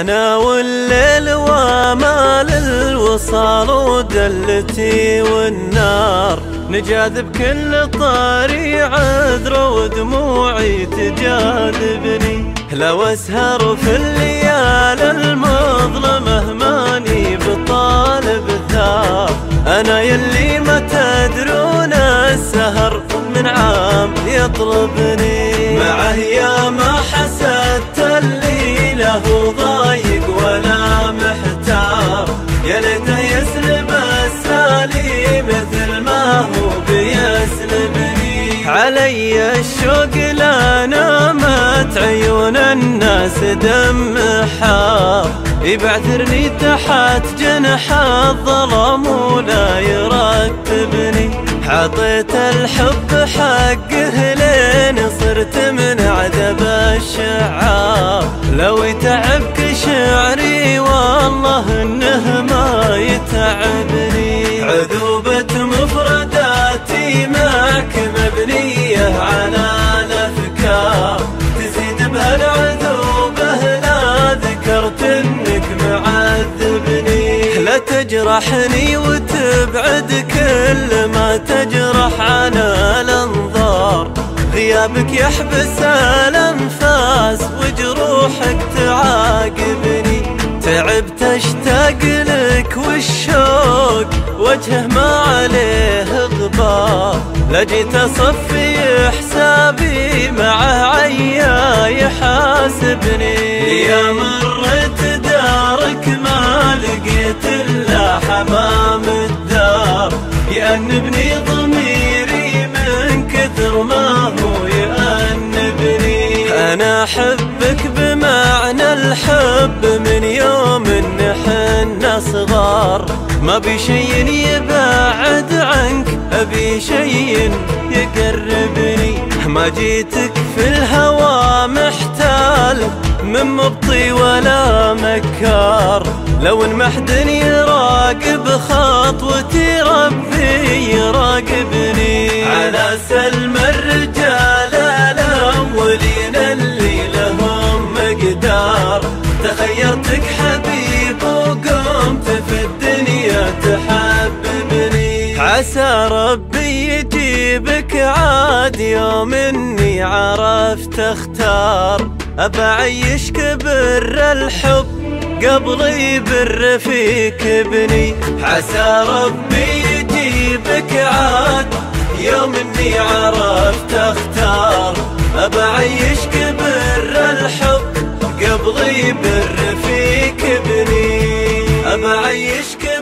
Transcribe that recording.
أنا والليل وامال الوصال ودلتي والنار، نجاذب كل طاري عذر ودموعي تجاذبني. لو أسهر في الليال المظلمة ماني بطالب ثار، أنا يلي ما تدرون السهر من عام يطلبني. معه يا ما حسدت اللي له ضايق ولا محتار، يا ليته يسلب السالي مثل ما هو بيسلبني. علي الشوق لا نامت عيون الناس دم حار، يبعثرني تحت جنح الظلام ولا يرتبني. حطيت الحب حقه لين صرت من عذب الشعار، لو يتعبك شعري والله انه ما يتعبني. عذوبة مفرداتي معك مبنية على الافكار، تزيد بهالعذوبة لا ذكرت انك معذبني. لا تجرحني وتبعد كل ما تجرح عن الانظار، غيابك يحبس الانفاس وجروحك تعاقبني. تعبت اشتاق لك والشوق وجهه ما عليه غبار، لجيت اصفي حسابي معه عيا يحاسبني. يا مرت دارك ما لقيت الا حمام الدار، يأنبني ضميري من كثر ما هو يأنبني. أنا أحبك بمعنى الحب من يوم نحن صغار، ما بي شي يبعد عنك أبي شي يقربني. ما جيتك في الهوى محتال من مبطي ولا مكار، لو ان محدن يراقب خطوتي ربي يراقبني. على سلم الرجال الأولين اللي لهم مقدار، تخيرتك حبيب وقمت في الدنيا تحببني. عسى ربي يجيبك عاد يوم اني عرفت اختار، أبعيشك بر الحب قبل يبر فيك ابني. عسى ربي يجيبك عاد يوم اني عرفت اختار، أبعيشك بر الحب قبل يبر فيك ابني. أبعيشك